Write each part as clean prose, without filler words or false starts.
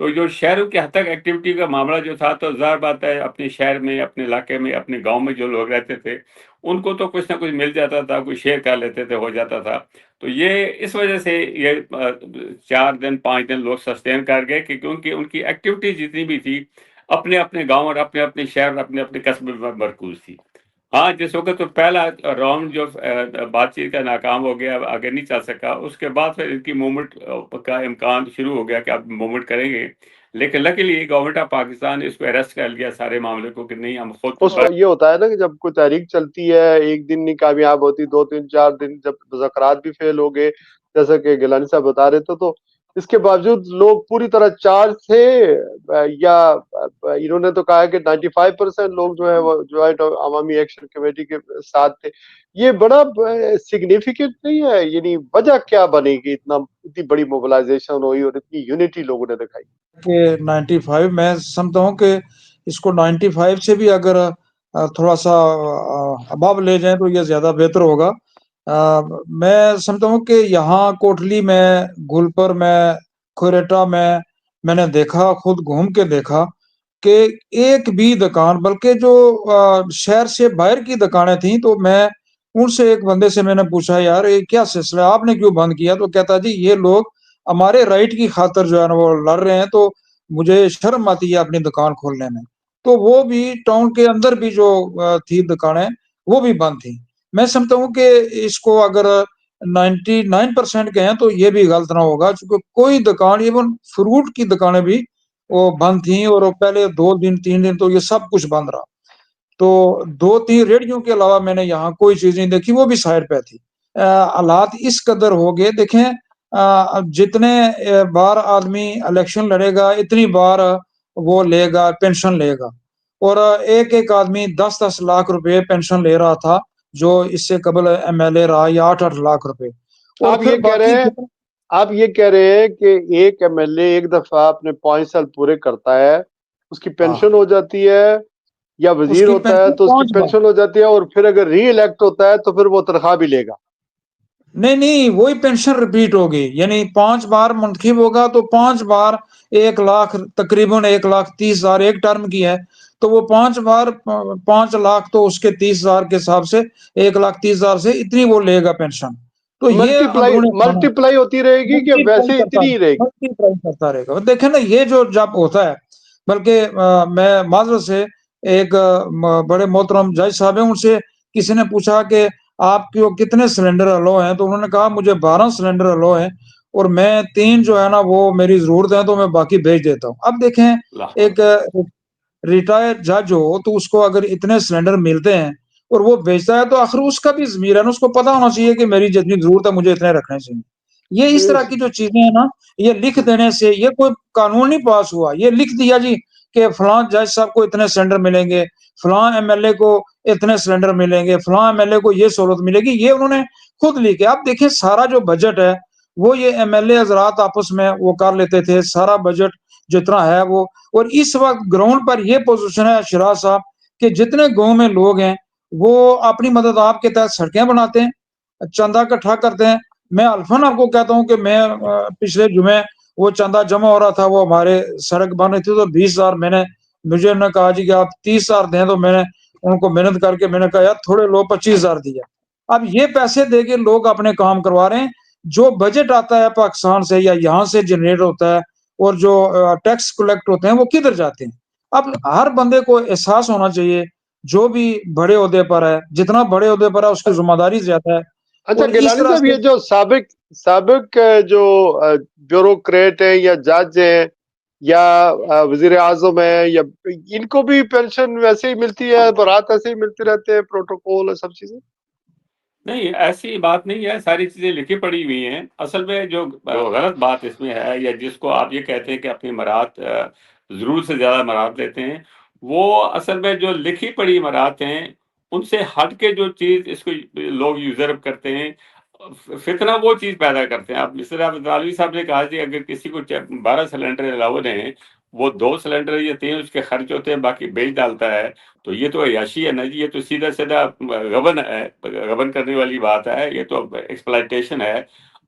تو جو شہروں کے حد تک ایکٹیویٹی کا معاملہ جو تھا تو ظاہر بات ہے اپنے شہر میں اپنے علاقے میں اپنے گاؤں میں جو لوگ رہتے تھے ان کو تو کچھ نہ کچھ مل جاتا تھا، کوئی شیئر کر لیتے تھے، ہو جاتا تھا. تو یہ اس وجہ سے یہ 4 دن 5 دن لوگ سسٹین کر گئے کہ کیونکہ ان کی ایکٹیویٹی جتنی بھی تھی اپنے اپنے گاؤں اور اپنے اپنے شہر اور اپنے اپنے قصبے میں مرکوز تھی. ہاں جس وقت تو پہلا راؤنڈ جو بات چیت کا ناکام ہو گیا، آگے نہیں چل سکا، اس کے بعد پھر ان کی موومنٹ کا امکان شروع ہو گیا کہ آپ موومنٹ کریں گے. لیکن لکیلی گورنمنٹ آف پاکستان نے اس کو اریسٹ کر لیا سارے معاملے کو کہ نہیں ہم خود اس وقت یہ ہوتا ہے نا کہ جب کوئی تحریک چلتی ہے ایک دن نہیں کامیاب ہوتی، 2 3 4 دن جب مذاکرات بھی فیل ہو گئے جیسا کہ گیلانی صاحب بتا رہے تھے، تو اس کے باوجود لوگ پوری طرح چارج تھے. یا انہوں نے تو کہا کہ 95% لوگ جو ہے وہ جوائنٹ عوامی ایکشن کمیٹی کے ساتھ تھے. یہ بڑا سگنیفیکینٹ نہیں ہے؟ یعنی وجہ کیا بنے گی اتنی بڑی موبلائزیشن ہوئی اور اتنی یونٹی لوگوں نے دکھائی؟ کہ 95 میں سمجھتا ہوں کہ اس کو 95 سے بھی اگر تھوڑا سا اباب لے جائیں تو یہ زیادہ بہتر ہوگا. میں سمجھتا ہوں کہ یہاں کوٹلی میں، گلپر میں، کھوریٹا میں نے دیکھا، خود گھوم کے دیکھا کہ ایک بھی دکان، بلکہ جو شہر سے باہر کی دکانیں تھیں، تو میں ان سے ایک بندے سے میں نے پوچھا یار یہ کیا سلسلہ، آپ نے کیوں بند کیا؟ تو کہتا جی یہ لوگ ہمارے رائٹ کی خاطر جو ہے نا وہ لڑ رہے ہیں، تو مجھے شرم آتی ہے اپنی دکان کھولنے میں. تو وہ بھی ٹاؤن کے اندر بھی جو تھی دکانیں وہ بھی بند تھیں. میں سمجھتا ہوں کہ اس کو اگر 99% کہیں تو یہ بھی غلط نہ ہوگا، چونکہ کوئی دکان، ایون فروٹ کی دکانیں بھی وہ بند تھیں، اور پہلے 2 دن 3 دن تو یہ سب کچھ بند رہا. تو 2 3 ریڑھیوں کے علاوہ میں نے یہاں کوئی چیز نہیں دیکھی، وہ بھی سائڈ پہ تھی. حالات اس قدر ہو گئے، دیکھیں جتنے بار آدمی الیکشن لڑے گا اتنی بار وہ لے گا پینشن لے گا، اور ایک ایک آدمی 10 لاکھ روپے پینشن لے رہا تھا جو اس سے قبل ایم ایل اے رہا، یا 8 لاکھ روپے. اور آپ پھر یہ کہہ رہے ہیں کہ ایک ایم ایل اے ایک دفعہ اپنے 5 سال پورے کرتا ہے، اس کی پینشن ہو جاتی ہے، یا اس وزیر کی ہوتا ہے تو اس کی 5 بار پینشن ہو جاتی ہے، اور پھر اگر ری الیکٹ ہوتا ہے تو پھر وہ تنخواہ بھی لے گا. نہیں وہی پینشن ریپیٹ ہوگی، یعنی 5 بار منتخب ہوگا تو 5 بار 1 لاکھ، تقریباً 1,30,000 ایک ٹرم کی ہے، تو وہ 5 بار 5 لاکھ تو اس کے 30,000 کے حساب سے 1,30,000 سے اتنی وہ لے گا پینشن. تو یہ ملٹیپلائی ہوتی رہے گی کہ ویسے اتنی ہی رہے گی؟ کرتا رہے گا. دیکھیں نا یہ جو جب ہوتا ہے، بلکہ میں معذرت سے ایک بڑے محترم جج صاحب ہیں، ان سے کسی نے پوچھا کہ آپ کو کتنے سلنڈر الو ہیں، تو انہوں نے کہا مجھے 12 سلنڈر الو ہیں، اور میں 3 جو ہے نا وہ میری ضرورت ہے تو میں باقی بھیج دیتا ہوں. اب دیکھیں ایک ریٹائر جج ہو تو اس کو اگر اتنے سلنڈر ملتے ہیں اور وہ بیچتا ہے تو آخر اس کا بھی ضمیر ہے نا، اس کو پتا ہونا چاہیے کہ میری جتنی ضرورت ہے مجھے اتنے رکھنے چاہیے. یہ اس طرح کی جو چیزیں ہیں نا، یہ لکھ دینے سے، یہ کوئی قانون نہیں پاس ہوا، یہ لکھ دیا جی کہ فلاں جج صاحب کو اتنے سلنڈر ملیں گے، فلاں ایم ایل اے کو اتنے سلنڈر ملیں گے، فلاں ایم ایل اے کو یہ سہولت ملے گی، یہ انہوں نے خود لکھے. اب دیکھیں سارا جو بجٹ ہے وہ یہ ایم ایل اے حضرات آپس میں وہ کر لیتے تھے، سارا بجٹ جتنا ہے وہ. اور اس وقت گراؤنڈ پر یہ پوزیشن ہے شراز صاحب کہ جتنے گاؤں میں لوگ ہیں وہ اپنی مدد آپ کے تحت سڑکیں بناتے ہیں، چندہ اکٹھا کرتے ہیں. میں الفن آپ کو کہتا ہوں کہ میں پچھلے جمعے وہ چندہ جمع ہو رہا تھا، وہ ہمارے سڑک بن رہی تھی، تو 20,000 مجھے انہوں نے کہا جی کہ آپ 30,000 دیں، تو میں نے ان کو محنت کر کے میں نے کہا یار تھوڑے لو 25,000 دیا. اب یہ پیسے دے کے لوگ اپنے کام کروا رہے ہیں. جو بجٹ آتا ہے پاکستان سے یا یہاں سے جنریٹ ہوتا ہے اور جو ٹیکس کلیکٹ ہوتے ہیں وہ کدھر جاتے ہیں؟ اب ہر بندے کو احساس ہونا چاہیے، جو بھی بڑے عہدے پر ہے، جتنا بڑے عہدے پر ہے اس کی ذمہ داری زیادہ ہے. اچھا اور اس گیلانی طرح صاحب، سے یہ جو سابق جو بیوروکریٹ ہیں یا جج ہیں یا وزیر اعظم ہیں، یا ان کو بھی پینشن ویسے ہی ملتی ہے، برات ایسے ہی ملتی رہتے ہیں، پروٹوکول سب چیزیں؟ نہیں ایسی بات نہیں ہے، ساری چیزیں لکھی پڑی ہوئی ہیں. اصل میں جو غلط بات اس میں ہے، یا جس کو آپ یہ کہتے ہیں کہ اپنی مراد ضرور سے زیادہ مراد لیتے ہیں، وہ اصل میں جو لکھی پڑی مراد ہیں ان سے ہٹ کے جو چیز اس کو لوگ یوزرو کرتے ہیں، فتنہ وہ چیز پیدا کرتے ہیں. اب جس طرح عالوی صاحب نے کہا جی اگر کسی کو 12 سلنڈر الاؤڈ ہیں، وہ 2 سلنڈر یا 3 اس کے خرچ ہوتے ہیں، باقی بیچ ڈالتا ہے، تو یہ تو عیاشی ہے نا جی. یہ تو سیدھا سیدھا غبن ہے، غبن کرنے والی بات ہے، یہ تو ایکسپلائٹیشن ہے.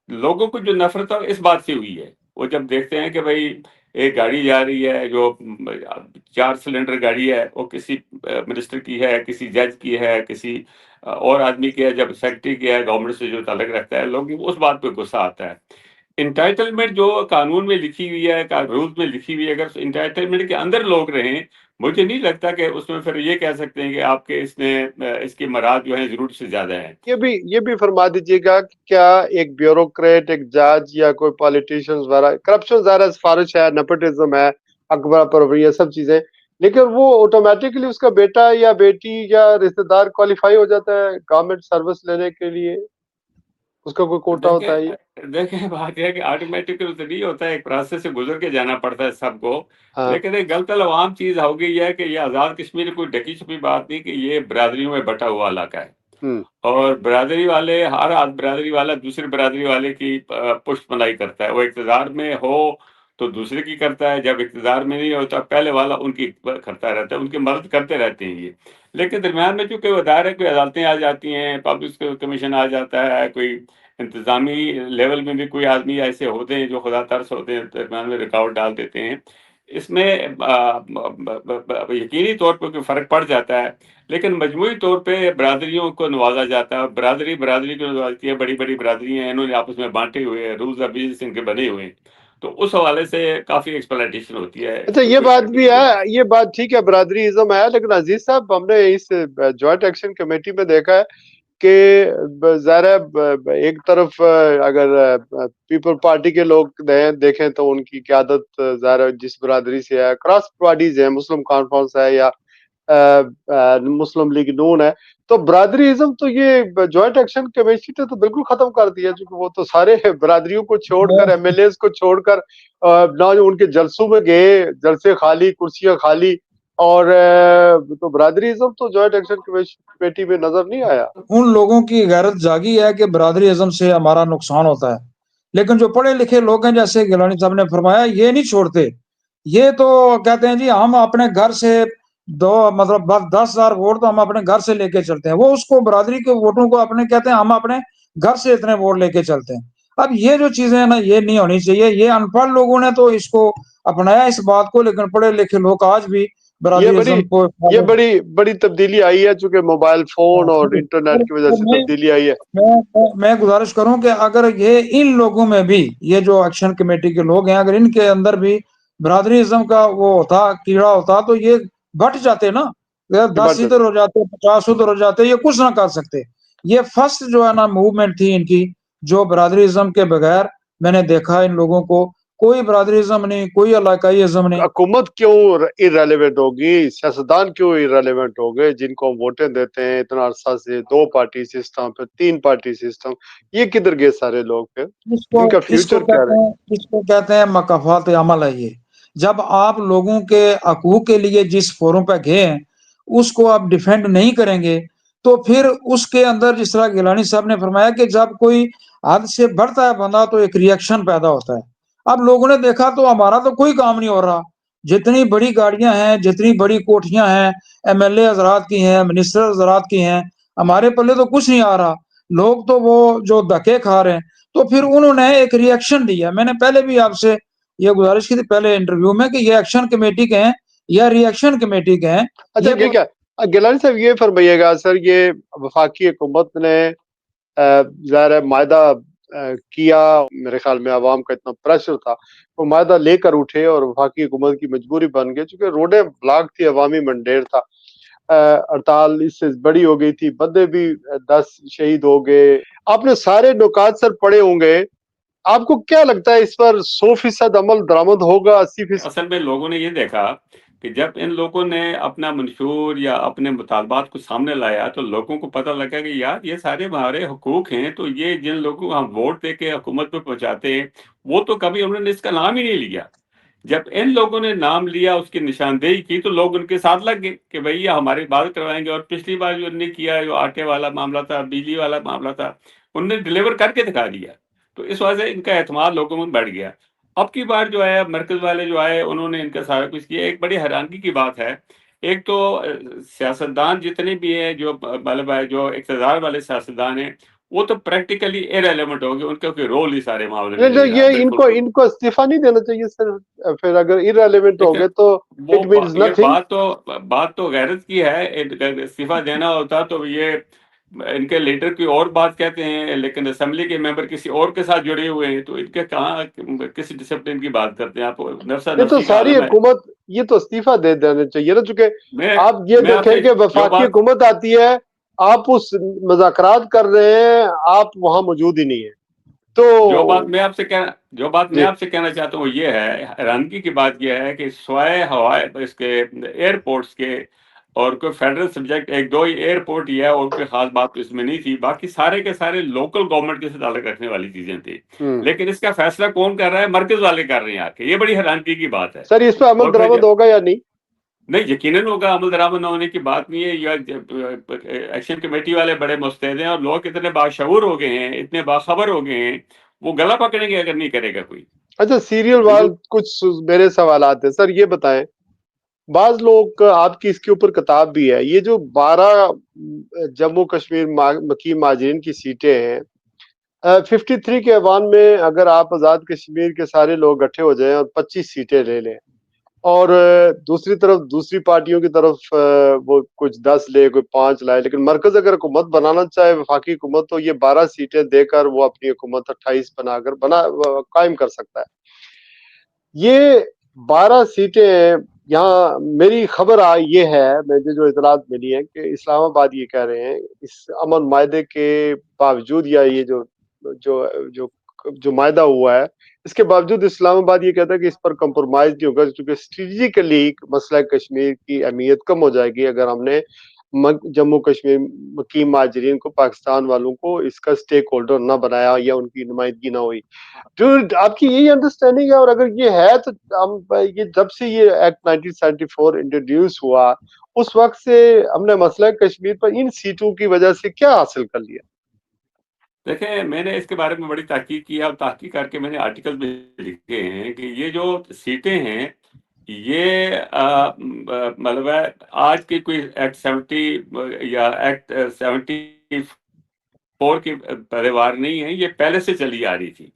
لوگوں کو جو نفرت اس بات سے ہوئی ہے، وہ جب دیکھتے ہیں کہ بھائی ایک گاڑی جا رہی ہے جو 4 سلنڈر گاڑی ہے، وہ کسی منسٹر کی ہے، کسی جج کی ہے، کسی اور آدمی کی ہے، جب سیکرٹری کی ہے، گورنمنٹ سے جو تعلق رکھتا ہے، لوگ اس بات پہ غصہ آتا ہے۔ انٹائٹلمنٹ جو قانون میں لکھی ہوئی ہے، رولز میں لکھی ہوئی ہے، اگر انٹائٹلمنٹ کے اندر لوگ رہیں، مجھے نہیں لگتا کہ اس میں پھر یہ کہہ سکتے ہیں کہ آپ کے اس کی مراد جو ہیں ضرورت سے زیادہ ہیں۔ یہ بھی فرما دیجیے گا کہ کیا ایک بیوروکریٹ، ایک جج یا کوئی پالیٹیشین وغیرہ، کرپشن ظاہر سفارش ہے، نیپوٹزم ہے، اکبر پروری ہے، سب چیزیں، لیکن وہ آٹومیٹکلی اس کا بیٹا یا بیٹی یا رشتہ دار کوالیفائی ہو جاتا ہے گورنمنٹ سروس لینے کے لیے، اس کا کوئی کوٹا ہوتا ہے؟ دیکھیں بات یہ ہے کہ آٹومیٹکلی تو نہیں ہوتا ہے، ایک پروسیس سے گزر کے جانا پڑتا ہے سب کو، ہاں لیکن ایک غلط عوام چیز ہو گئی ہے کہ یہ آزاد کشمیر کوئی ڈکی چھپی بات نہیں کہ یہ برادریوں میں بٹا ہوا علاقہ ہے، اور برادری والے، ہر برادری والا دوسری برادری والے کی پشت پناہی کرتا ہے، وہ اقتدار میں ہو تو دوسرے کی کرتا ہے، جب اقتدار میں نہیں ہوتا پہلے والا ان کی کرتا رہتا ہے، ان کی مدد کرتے رہتے ہیں یہ، لیکن درمیان میں چونکہ ادارے کوئی عدالتیں آ جاتی ہیں، پبلک کمیشن آ جاتا ہے، کوئی انتظامی لیول میں بھی کوئی آدمی ایسے ہوتے ہیں جو خدا ترس ہوتے ہیں، درمیان میں رکاوٹ ڈال دیتے ہیں، اس میں یقینی طور پہ کوئی فرق پڑ جاتا ہے، لیکن مجموعی طور پہ برادریوں کو نوازا جاتا ہے، برادری کو نوازتی ہے، بڑی بڑی برادریاں ہیں، انہوں نے آپس میں بانٹے ہوئے ہیں، رولز آف بزنس ان کے بنے ہوئے ہیں، تو اس حوالے سے کافی ایکسپلائٹیشن ہوتی ہے۔ اچھا، یہ بات بھی ہے، یہ بات ٹھیک ہے، برادری ازم ہے، لیکن عزیز صاحب ہم نے اس جوائنٹ ایکشن کمیٹی میں دیکھا ہے کہ ظاہر ہے ایک طرف اگر پیپل پارٹی کے لوگ دیکھیں تو ان کی قیادت ظاہر ہے جس برادری سے ہے، کراس پارٹیز ہے، مسلم کانفرنس ہے یا مسلم لیگ نون ہے، تو برادری ازم تو یہ جوائنٹ ایکشن کمیٹی نے تو بالکل ختم کر دیا، چونکہ وہ تو سارے برادریوں کو چھوڑ کر، ایم ایل ایز کو چھوڑ کر، نہ ان کے جلسوں میں گئے، جلسے خالی، کرسیاں خالی، اور تو برادری ازم تو جوائنٹ ایکشن کمیٹی میں نظر نہیں آیا۔ ان لوگوں کی غیرت جاگی ہے کہ برادری ازم سے ہمارا نقصان ہوتا ہے، لیکن جو پڑھے لکھے لوگ ہیں جیسے گیلانی صاحب نے فرمایا، یہ نہیں چھوڑتے، یہ تو کہتے ہیں جی ہم اپنے گھر سے مطلب 10,000 ووٹ تو ہم اپنے گھر سے لے کے چلتے ہیں، وہ اس کو برادری کے ووٹوں کو اپنے کہتے ہیں ہم اپنے گھر سے اتنے ووٹ لے کے چلتے ہیں۔ اب یہ جو چیزیں ہیں نا، یہ نہیں ہونی چاہیے، یہ ان پڑھ لوگوں نے تو اس کو اپنایا اس بات کو، لیکن پڑھے لکھے لوگ آج بھی برادری ازم کو یہ بڑی تبدیلی آئی ہے، چونکہ موبائل فون اور انٹرنیٹ کی وجہ سے تبدیلی آئی ہے۔ میں گزارش کروں کہ اگر یہ ان لوگوں میں بھی، یہ جو ایکشن کمیٹی کے لوگ ہیں، اگر ان کے اندر بھی برادری ازم کا وہ ہوتا، کیڑا ہوتا، تو یہ بٹ جاتے نا، 10 ادھر ہو جاتے، 50 ادھر ہو جاتے، یہ کچھ نہ کر سکتے۔ یہ فرسٹ جو ہے نا موومنٹ تھی ان کی، جو برادری ازم کے بغیر میں نے دیکھا ان لوگوں کو، کوئی برادری ازم نہیں، کوئی علاقائی ازم نہیں۔ حکومت کیوں irrelevant ہوگی، سیاستدان کیوں irrelevant ہو گئے، جن کو ہم ووٹیں دیتے ہیں اتنا عرصہ سے، 2 پارٹی سسٹم، پھر 3 پارٹی سسٹم، یہ کدھر گئے سارے لوگ؟ پھر ان کا فیوچر کیا رہے؟ اس کو کہتے ہیں مکافات عمل ہے۔ یہ جب آپ لوگوں کے حقوق کے لیے جس فورم پہ گئے ہیں اس کو آپ ڈیفینڈ نہیں کریں گے تو پھر اس کے اندر، جس طرح گیلانی صاحب نے فرمایا کہ جب کوئی حد سے بڑھتا ہے بندہ تو ایک ریئیکشن پیدا ہوتا ہے۔ اب لوگوں نے دیکھا تو ہمارا تو کوئی کام نہیں ہو رہا، جتنی بڑی گاڑیاں ہیں، جتنی بڑی کوٹھیاں ہیں، ایم ایل اے حضرات کی ہیں، منسٹر حضرات کی ہیں، ہمارے پلے تو کچھ نہیں آ رہا، لوگ تو وہ جو دھکے کھا رہے ہیں۔ تو پھر انہوں نے ایک ریئیکشن دیا، میں نے پہلے بھی آپ سے یہ گزارش کی تھی پہلے انٹرویو میں، کہ یہ ایکشن کمیٹی کے ہیں یا ریئیکشن کمیٹی کے ہیں۔ اچھا، یہ کیا گیلانی صاحب یہ فرمائیے گا سر، یہ وفاقی حکومت نے ظاہر ہے معاہدہ کیا، میرے خیال میں عوام کا اتنا پریشر تھا، وہ معاہدہ لے کر اٹھے اور وفاقی حکومت کی مجبوری بن گئی، چونکہ روڈیں بلاک تھی، عوامی منڈیر تھا، ہڑتال اس سے بڑی ہو گئی تھی، بندے بھی 10 شہید ہو گئے۔ آپ نے سارے نکات سر پڑے ہوں گے، آپ کو کیا لگتا ہے اس پر 100% عمل درآمد ہوگا، 80%؟ اصل میں لوگوں نے یہ دیکھا کہ جب ان لوگوں نے اپنا منشور یا اپنے مطالبات کو سامنے لایا تو لوگوں کو پتہ لگا کہ یار یہ سارے ہمارے حقوق ہیں، تو یہ جن لوگوں کو ہم ووٹ دے کے حکومت پہ پہنچاتے ہیں وہ تو کبھی انہوں نے اس کا نام ہی نہیں لیا۔ جب ان لوگوں نے نام لیا، اس کی نشاندہی کی، تو لوگ ان کے ساتھ لگ گئے کہ بھئی یہ ہماری بات کروائیں گے۔ اور پچھلی بار جو انہوں نے کیا، جو آٹے والا معاملہ تھا، بجلی والا معاملہ تھا، انہوں نے ڈیلیور کر کے دکھا دیا، تو اس وجہ سے ان کا اعتماد لوگوں میں بڑھ گیا۔ اب کی بار جو ہے مرکز والے جو آئے، انہوں نے ان کا سارا کچھ کیا۔ ایک بڑی حیرانگی کی بات ہے، ایک تو سیاستدان جتنے بھی ہیں جو مطلب جو اقتدار والے سیاستدان ہیں، وہ تو پریکٹیکلی ارریلیونٹ ہو گئے، ان کا کوئی رول ہی سارے معاملے میں نہیں نہیں رہا. یہ ان کو استعفیٰ نہیں دینا چاہیے سر، پھر اگر ارریلیونٹ ہو دیکھیں گئے تو اٹ مینز یہ نتھنگ. بات تو غیرت کی ہے. استعفیٰ دینا ہوتا تو یہ ان کے لیڈر کی اور بات کہتے ہیں، لیکن اسمبلی کے ممبر کسی اور کے ساتھ جڑے ہوئے ہیں تو ان کے کہاں کسی ڈسپلن کی بات کرتے ہیں. آپ نفسا یہ تو نفسی کا ساری عالم ہے. حکومت یہ تو استعفیٰ دے دینا چاہیے نا، چونکہ میں آپ یہ میں آپ دیکھیں سے کہ جو وفاقی بات حکومت آتی ہے، آپ اس مذاکرات کر رہے ہیں، آپ وہاں موجود ہی نہیں ہیں. تو جو بات میں آپ جی سے کہنا چاہتا ہوں وہ یہ ہے، حیرانگی کی بات یہ ہے کہ سوائے ہوائے اس کے ایئرپورٹس کے اور کوئی فیڈرل سبجیکٹ ایک دو ہی ایئرپورٹ ہی ہے اور کوئی خاص بات تو اس میں نہیں تھی، باقی سارے کے سارے لوکل گورنمنٹ کے سے تعلق رکھنے والی چیزیں تھیں. لیکن اس کا فیصلہ کون کر رہا ہے؟ مرکز والے کر رہے ہیں آ کے. یہ بڑی حیرانگی کی بات ہے. سر اس پہ عمل اور پھر درآمد ہوگا یا نہیں؟ نہیں، یقیناً ہوگا. عمل درآمد نہ ہونے کی بات نہیں ہے. یا ایکشن کمیٹی والے بڑے مستعد ہیں اور لوگ اتنے باشعور ہو گئے ہیں، اتنے باخبر ہو گئے ہیں، وہ گلا پکڑیں گے اگر نہیں کرے گا کوئی. اچھا سیریل وال کچھ میرے سوالات ہیں سر. یہ بتائیں، بعض لوگ آپ کی اس کے اوپر کتاب بھی ہے، یہ جو 12 جموں کشمیر مقیم مہاجرین کی سیٹیں ہیں، 53 کے ایوان میں اگر آپ آزاد کشمیر کے سارے لوگ اکٹھے ہو جائیں اور 25 سیٹیں لے لیں، اور دوسری طرف دوسری پارٹیوں کی طرف وہ کچھ 10 لے، کوئی 5 لائے، لیکن مرکز اگر حکومت بنانا چاہے وفاقی حکومت، تو یہ 12 سیٹیں دے کر وہ اپنی حکومت 28 بنا کر قائم کر سکتا ہے. یہ 12 سیٹیں یہاں میری خبر یہ ہے، مجھے جو اطلاعات ملی ہیں کہ اسلام آباد یہ کہہ رہے ہیں اس امن معاہدے کے باوجود، یا یہ جو جو جو معاہدہ ہوا ہے اس کے باوجود اسلام آباد یہ کہتا ہے کہ اس پر کمپرومائز نہیں ہوگا، کیونکہ اسٹریٹجیکلی مسئلہ کشمیر کی اہمیت کم ہو جائے گی اگر ہم نے جموں کشمیر مقیم مہاجرین کو، پاکستان والوں کو اس کا سٹیک ہولڈر نہ بنایا یا ان کی نمائندگی نہ ہوئی. جو آپ کی یہی انڈرسٹینڈنگ ہے؟ اور اگر یہ ہے تو ہم یہ جب سے یہ ایکٹ 1974 انٹروڈیوس ہوا اس وقت سے ہم نے مسئلہ کشمیر پر ان سیٹوں کی وجہ سے کیا حاصل کر لیا؟ دیکھیں میں نے اس کے بارے میں بڑی تحقیق کی اور تحقیق کر کے میں نے آرٹیکل بھی لکھے ہیں کہ یہ جو سیٹیں ہیں یہ مطلب ہے آج کی کوئی ایکٹ 70 یا ایکٹ 74 کی پیداوار نہیں ہے، یہ پہلے سے چلی آ رہی تھی.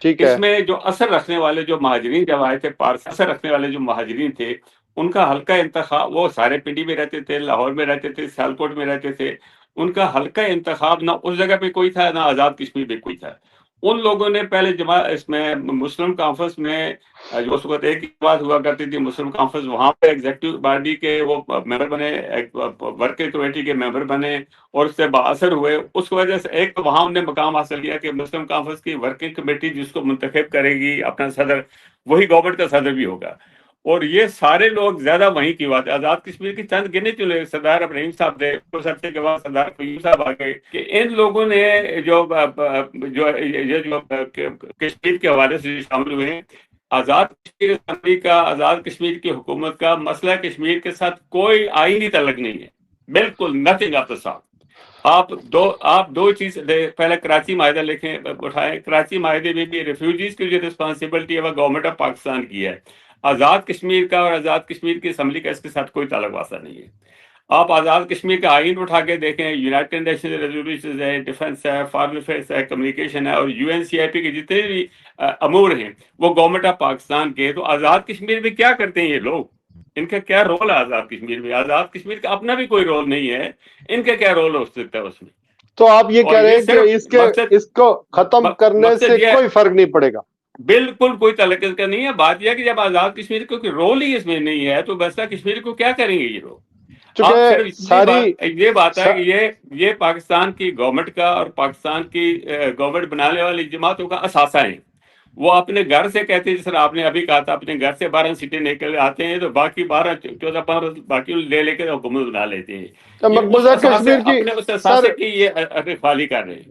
ٹھیک ہے. اس میں جو اثر رکھنے والے جو مہاجرین جب آئے تھے، اثر رکھنے والے جو مہاجرین تھے ان کا حلقہ انتخاب، وہ سارے پنڈی میں رہتے تھے، لاہور میں رہتے تھے، سیالکوٹ میں رہتے تھے. ان کا حلقہ انتخاب نہ اس جگہ پہ کوئی تھا، نہ آزاد کشمیر پہ کوئی تھا. ان لوگوں نے پہلے اس میں مسلم کانفرنس میں جو اس وقت ایک بات ہوا کرتی تھی مسلم کانفرنس، وہاں پہ ایگزیکٹو باڈی کے وہ ممبر بنے، ورکنگ کمیٹی کے ممبر بنے اور اس سے باثر ہوئے. اس وجہ سے ایک تو وہاں ہم نے مقام حاصل کیا کہ مسلم کانفرنس کی ورکنگ کمیٹی جس کو منتخب کرے گی اپنا صدر، وہی گورنمنٹ کا صدر بھی ہوگا. اور یہ سارے لوگ زیادہ وہیں کی بات ہے. آزاد کشمیر کی چند گنے چلے، سردار ابراہیم صاحب تھے، اس عرصے کے بعد سردار قیوم صاحب آ گئے، کہ ان لوگوں نے جو کشمیر کے حوالے سے شامل ہوئے ہیں. آزاد کشمیر اسمبلی کا، آزاد کشمیر کی حکومت کا مسئلہ کشمیر کے ساتھ کوئی آئینی تعلق نہیں ہے، بالکل نتھنگ آف دا سارٹ. آپ دو چیز پہلے کراچی معاہدہ لکھیں اٹھائیں. کراچی معاہدے میں بھی ریفیوجیز کی جو رسپانسبلٹی ہے وہ گورنمنٹ آف پاکستان کی ہے. آزاد کشمیر کا اور آزاد کشمیر کی اسمبلی کا اس کے ساتھ کوئی تعلق واسطہ نہیں ہے. آپ آزاد کشمیر کا آئین اٹھا کے دیکھیں، یونائٹڈ نیشن ریزولوشنز ہے، ڈیفنس ہے، فارن افیئرس ہے، کمیونیکیشن ہے، اور UNCIP کے جتنے بھی امور ہیں وہ گورنمنٹ آف پاکستان کے. تو آزاد کشمیر میں کیا کرتے ہیں یہ لوگ؟ ان کا کیا رول ہے آزاد کشمیر میں؟ آزاد کشمیر کا اپنا بھی کوئی رول نہیں ہے، ان کا کیا رول ہو سکتا ہے اس میں؟ تو آپ یہ کہہ رہے ہیں کہ اس کو ختم کرنے سے کوئی فرق نہیں پڑے گا؟ بالکل کوئی تعلق اس کا نہیں ہے. بات یہ ہے کہ جب آزاد کشمیر کو کوئی رول ہی اس میں نہیں ہے تو ویسا کشمیر کو کیا کریں گے یہ لوگ؟ آپ صرف یہ بات ہے کہ یہ پاکستان کی گورنمنٹ کا اور پاکستان کی گورنمنٹ بنانے والی جماعتوں کا اثاثہ ہیں. وہ اپنے گھر سے کہتے ہیں، جس طرح آپ نے ابھی کہا تھا، اپنے گھر سے 12 سیٹیں نکل آتے ہیں تو باقی 12 14 15 باقی لے کے حکومت بنا لیتے ہیں. مقبوضہ کشمیر کی اپنے اس اثاثے کی یہ خالی کر رہے ہیں.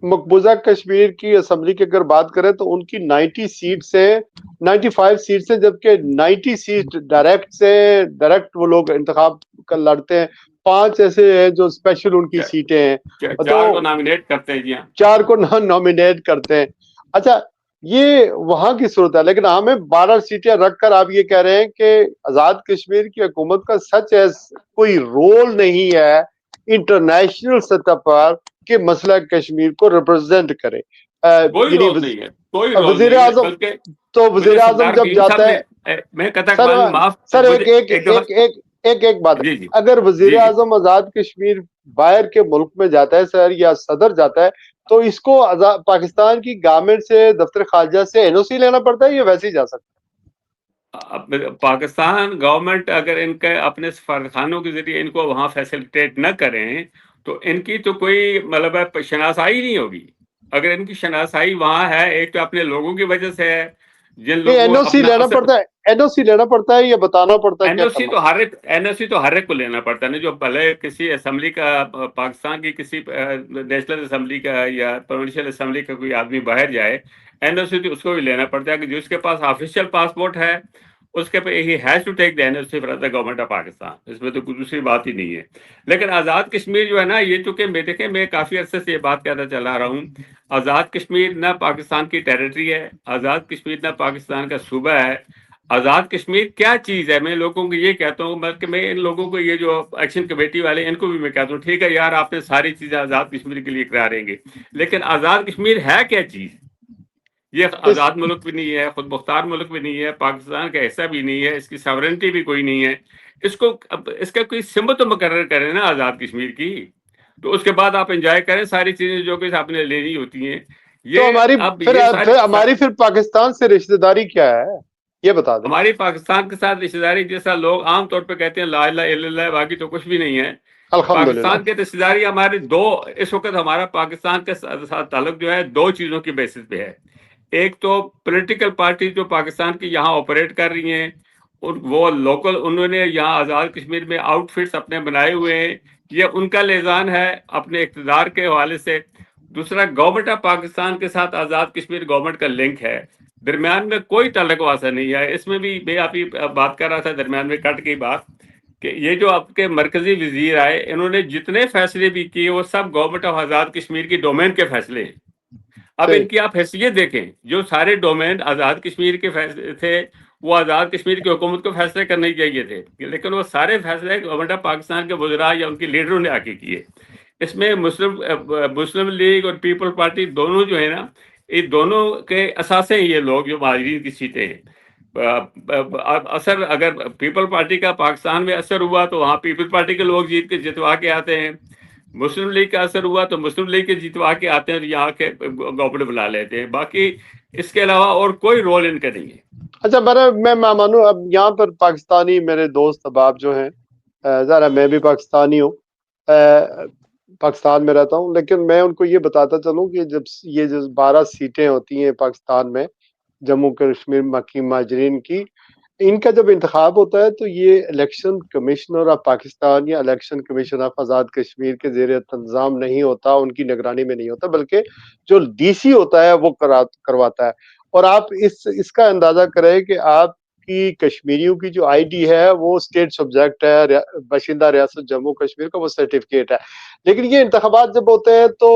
مقبوضہ کشمیر کی اسمبلی کی اگر بات کریں تو ان کی 90 سیٹ سے 95 سیٹ سے، جبکہ 90 سیٹ ڈائریکٹ وہ لوگ انتخاب کر لڑتے ہیں. 5 ایسے ہیں جو اسپیشل ان کی سیٹیں ہیں، 4 کو نامینیٹ کرتے ہیں. جی ہاں، 4 کو نامینیٹ کرتے ہیں. اچھا یہ وہاں کی صورت ہے، لیکن ہمیں 12 سیٹیں رکھ کر آپ یہ کہہ رہے ہیں کہ آزاد کشمیر کی حکومت کا سچ ہے کوئی رول نہیں ہے انٹرنیشنل سطح پر کہ مسئلہ کشمیر کو ریپرزینٹ کرے. کوئی رول نہیں ہے, کوئی رول وزیر نہیں ہے, اعظم بلکہ تو وزیر اعظم جب جاتا ہے میں کہتا ہوں معاف سر ایک بات, جی جی اگر وزیر اعظم آزاد کشمیر باہر کے ملک میں جاتا ہے سر, یا صدر جاتا ہے, تو اس کو پاکستان کی گورنمنٹ سے, دفتر خارجہ سے این او سی لینا پڑتا ہے یا ویسے ہی جا سکتا ہے؟ پاکستان گورنمنٹ اگر ان کے اپنے سفارتخانوں کے ذریعے ان کو وہاں فیسلٹیٹ نہ کریں تو ان کی تو کوئی مطلب شناسائی نہیں ہوگی. اگر ان کی شناسائی وہاں ہے, ایک تو اپنے لوگوں کی وجہ سے ہے, جن لوگوں این کو او سی اپنا لینا پڑتا ہے, این او سی لینا پڑتا ہے یا بتانا پڑتا ہے این کیا او سی کرنا؟ تو ہر ایک کو لینا پڑتا ہے نا, جو پہلے کسی اسمبلی کا, پاکستان کی کسی نیشنل اسمبلی کا یا پروونشل اسمبلی کا کوئی آدمی باہر جائے, این او سی تو اس کو بھی لینا پڑتا ہے, کہ جس کے پاس آفیشیل پاسپورٹ ہے اس کے پہ ہی has to take the N O C from the government of Pakistan. اس میں تو کوئی دوسری بات ہی نہیں ہے. لیکن آزاد کشمیر جو ہے نا, یہ چونکہ دیکھیں میں کافی عرصے سے یہ بات کہتا چلا رہا ہوں, آزاد کشمیر نہ پاکستان کی ٹیریٹری ہے, آزاد کشمیر نہ پاکستان کا صوبہ ہے. آزاد کشمیر کیا چیز ہے, میں لوگوں کو یہ کہتا ہوں, بلکہ میں ان لوگوں کو, یہ جو ایکشن کمیٹی والے, ان کو بھی میں کہتا ہوں, ٹھیک ہے یار آپ نے ساری چیزیں آزاد کشمیر کے لیے کراریں گے, لیکن آزاد کشمیر ہے کیا چیز؟ یہ آزاد ملک بھی نہیں ہے, خود مختار ملک بھی نہیں ہے, پاکستان کا حصہ بھی نہیں ہے, اس کی ساورنٹی بھی کوئی نہیں ہے. اس کا کوئی سمت تو مقرر کریں نا آزاد کشمیر کی, تو اس کے بعد آپ انجوائے کریں ساری چیزیں جو کہ آپ نے لینی ہوتی ہیں. تو ہماری پھر پاکستان سے رشتہ داری کیا ہے یہ بتا دیں. ہماری پاکستان کے ساتھ رشتہ داری, جیسا لوگ عام طور پہ کہتے ہیں لا الہ الا اللہ, باقی تو کچھ بھی نہیں ہے. پاکستان کے رشتہ داری ہماری اس وقت ہمارا پاکستان کے ساتھ تعلق جو ہے 2 چیزوں کی بیسس پہ ہے. ایک تو پولیٹیکل پارٹی جو پاکستان کی یہاں آپریٹ کر رہی ہیں, وہ لوکل, انہوں نے یہاں آزاد کشمیر میں آؤٹ فٹس اپنے بنائے ہوئے ہیں, یہ ان کا لیزان ہے اپنے اقتدار کے حوالے سے. دوسرا, گورنمنٹ آف پاکستان کے ساتھ آزاد کشمیر گورنمنٹ کا لنک ہے, درمیان میں کوئی تعلق واسطہ نہیں ہے. اس میں بھی میں آپ ہی بات کر رہا تھا درمیان میں کٹ گئی بات, کہ یہ جو آپ کے مرکزی وزیر آئے, انہوں نے جتنے فیصلے بھی کیے وہ سب گورنمنٹ آف آزاد کشمیر کی ڈومین کے فیصلے ہیں. اب ان کی آپ حیثیت دیکھیں, جو سارے ڈومین آزاد کشمیر کے فیصلے تھے وہ آزاد کشمیر کی حکومت کو فیصلے کرنے چاہیے تھے, لیکن وہ سارے فیصلے گورنمنٹ آف پاکستان کے وزراء یا ان کے لیڈروں نے آ کے کیے. اس میں مسلم لیگ اور پیپل پارٹی دونوں جو ہے نا, یہ دونوں کے اثاثے ہیں یہ لوگ جو مہاجرین کی سیٹیں ہیں. اثر اگر پیپل پارٹی کا پاکستان میں اثر ہوا تو وہاں پیپل پارٹی کے لوگ جیت کے جتوا کے آتے ہیں, مسلم لیگ کا اثر ہوا تو مسلم لیگ کے جتوا کے آتے ہیں اور یہاں کے گورنمنٹ بنا لیتے ہیں. باقی اس کے علاوہ اور کوئی رول ان کا نہیں ہے. اچھا میں مانوں, اب یہاں پر پاکستانی میرے دوست احباب جو ہیں, ذرا میں بھی پاکستانی ہوں, پاکستان میں رہتا ہوں, لیکن میں ان کو یہ بتاتا چلوں کہ جب یہ جو 12 سیٹیں ہوتی ہیں پاکستان میں جموں کشمیر مقیم مہاجرین کی, ان کا جب انتخاب ہوتا ہے تو یہ الیکشن کمشنر آف پاکستان یا election commission of Azad Kashmir کے زیر تنظام نہیں ہوتا, ان کی نگرانی میں نہیں ہوتا, بلکہ جو ڈی سی ہوتا ہے وہ کرواتا ہے. اور آپ اس کا اندازہ کریں کہ آپ کی کشمیریوں کی جو آئی ڈی ہے وہ اسٹیٹ سبجیکٹ ہے, باشندہ ریاست جموں کشمیر کا وہ سرٹیفکیٹ ہے. لیکن یہ انتخابات جب ہوتے ہیں تو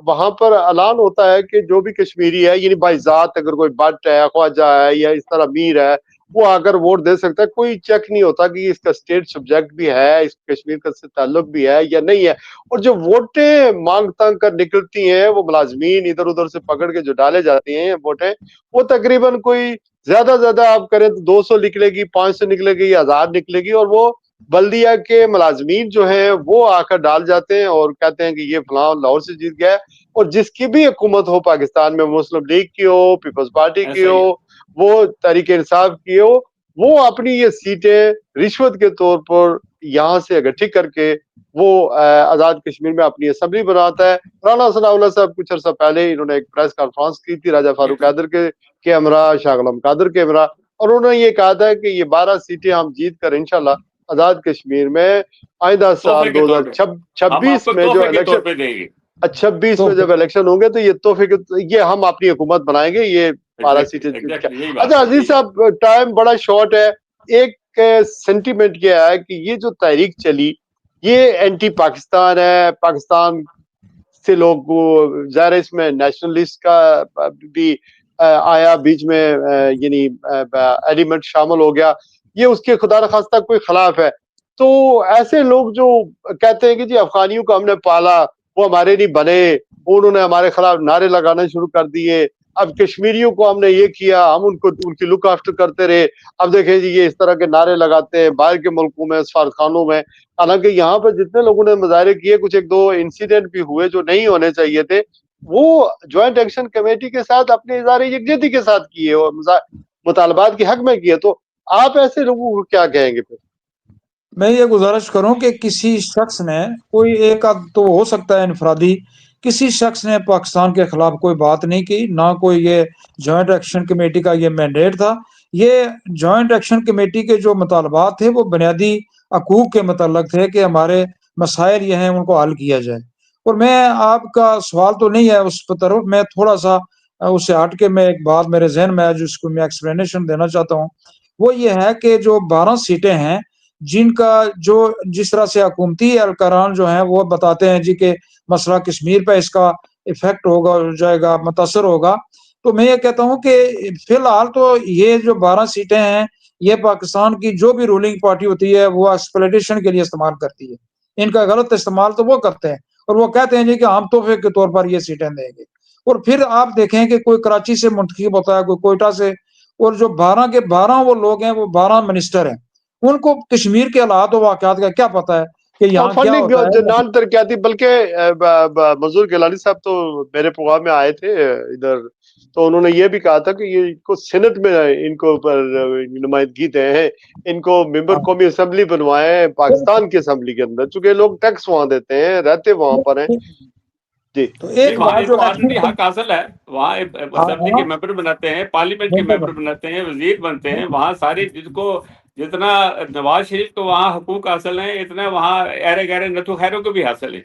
وہاں پر اعلان ہوتا ہے کہ جو بھی کشمیری ہے, یعنی بائی ذات اگر کوئی بٹ ہے, خواجہ ہے یا اس طرح امیر ہے, وہ آ کر ووٹ دے سکتا ہے. کوئی چیک نہیں ہوتا کہ اس کا اسٹیٹ سبجیکٹ بھی ہے, اس کشمیر کا سے تعلق بھی ہے یا نہیں ہے. اور جو ووٹیں مانگ تانگ کر نکلتی ہیں وہ ملازمین ادھر ادھر سے پکڑ کے جو ڈالے جاتی ہیں ووٹیں, وہ تقریباً کوئی زیادہ آپ کریں تو 200 نکلے گی, 500 نکلے گی, 1000 نکلے گی, اور وہ بلدیہ کے ملازمین جو ہیں وہ آ کر ڈال جاتے ہیں اور کہتے ہیں کہ یہ فلاں لاہور سے جیت گیا ہے. اور جس کی بھی حکومت ہو پاکستان میں, مسلم لیگ کی ہو, پیپلز پارٹی کی ہو, وہ تحریک انصاف کی ہو, وہ اپنی یہ سیٹیں رشوت کے طور پر یہاں سے اکٹھی کر کے وہ آزاد کشمیر میں اپنی اسمبلی بناتا ہے. رانا ثناء اللہ صاحب کچھ عرصہ پہلے انہوں نے ایک پریس کانفرنس کی تھی راجہ فاروق قادر کے ہمراہ, شاہ غلام قادر کے ہمراہ, اور انہوں نے یہ کہا تھا کہ یہ 12 سیٹیں ہم جیت کر انشاءاللہ آزاد کشمیر میں آئندہ سال 2026 میں جو الیکشن 26 میں جب الیکشن ہوں گے تو یہ تحفے یہ ہم اپنی حکومت بنائیں گے, یہ 12 سیٹیں. اچھا عزیز صاحب, ٹائم بڑا شارٹ ہے. ایک سینٹیمنٹ یہ ہے کہ یہ جو تحریک چلی یہ اینٹی پاکستان ہے, پاکستان سے لوگ ظاہر اس میں نیشنلسٹ کا بھی آیا بیچ میں, یعنی ایلیمنٹ شامل ہو گیا, یہ اس کے خدا نخواستہ کوئی خلاف ہے. تو ایسے لوگ جو کہتے ہیں کہ جی افغانیوں کو ہم نے پالا, وہ ہمارے نہیں بنے، انہوں نے ہمارے خلاف نعرے لگانا شروع کر دیے، اب کشمیریوں کو ہم نے یہ کیا، ہم ان کی لک آفٹر کرتے رہے، اب دیکھیں جی یہ اس طرح کے نعرے لگاتے ہیں باہر کے ملکوں میں، سفارتخانوں میں، حالانکہ یہاں پر جتنے لوگوں نے مظاہرے کیے، کچھ ایک دو انسیڈنٹ بھی ہوئے جو نہیں ہونے چاہیے تھے، وہ جوائنٹ ایکشن کمیٹی کے ساتھ اپنے اظہار یکجہتی کے ساتھ کیے اور مطالبات کے حق میں کیے، تو آپ ایسے لوگوں کو کیا کہیں گے پھر؟ میں یہ گزارش کروں کہ کسی شخص نے، کوئی ایک تو ہو سکتا ہے انفرادی، کسی شخص نے پاکستان کے خلاف کوئی بات نہیں کی، نہ کوئی یہ جوائنٹ ایکشن کمیٹی کا یہ مینڈیٹ تھا۔ یہ جوائنٹ ایکشن کمیٹی کے جو مطالبات تھے وہ بنیادی حقوق کے متعلق تھے کہ ہمارے مسائل یہ ہیں ان کو حل کیا جائے۔ اور میں آپ کا سوال تو نہیں ہے اس پر طرف، میں تھوڑا سا اس سے ہٹ کے میں ایک بات میرے ذہن میں ہے جس کو میں ایکسپلینیشن دینا چاہتا ہوں، وہ یہ ہے کہ جو 12 سیٹیں ہیں جن کا جو جس طرح سے حکومتی اہلکاران جو ہیں وہ بتاتے ہیں جی کہ مسئلہ کشمیر پہ اس کا ایفیکٹ ہوگا، ہو جائے گا، متاثر ہوگا، تو میں یہ کہتا ہوں کہ فی الحال تو یہ جو 12 سیٹیں ہیں یہ پاکستان کی جو بھی رولنگ پارٹی ہوتی ہے وہ ایکسپلائٹیشن کے لیے استعمال کرتی ہے، ان کا غلط استعمال تو وہ کرتے ہیں، اور وہ کہتے ہیں جی کہ ہم تحفے کے طور پر یہ سیٹیں دیں گے، اور پھر آپ دیکھیں کہ کوئی کراچی سے منتخب ہوتا ہے، کوئی کوئٹہ سے، اور جو 12 کے 12 وہ لوگ ہیں وہ 12 منسٹر ہیں، ان کو کشمیر کے حالات و واقعات کا کیا پتا ہے کہ یہاں کیا فنڈنگ ہوتا ہے۔ نان ترقیاتی، بلکہ منظور گیلانی صاحب تو میرے پروگرام میں آئے تھے ادھر، تو انہوں نے یہ بھی کہا تھا کہ یہ کو سینٹ میں ان کو پر نمائندگی دے ہیں، ان کو ممبر قومی اسمبلی بنوائے ہیں پاکستان کی اسمبلی کے اندر، چونکہ لوگ ٹیکس وہاں دیتے ہیں، رہتے وہاں پر ہیں۔ جی تو ایک وہاں بات ان جو کو آلریڈی حق حاصل ہے، وہاں اسمبلی کے ممبر بناتے ہیں، پارلیمنٹ کے ممبر بناتے ہیں، وزیر بنتے ہیں، وہاں سارے جتنا نواز شریف کو وہاں حقوق حاصل ہیں اتنا وہاں ایرے گہرے نتو خیروں کو بھی حاصل ہے۔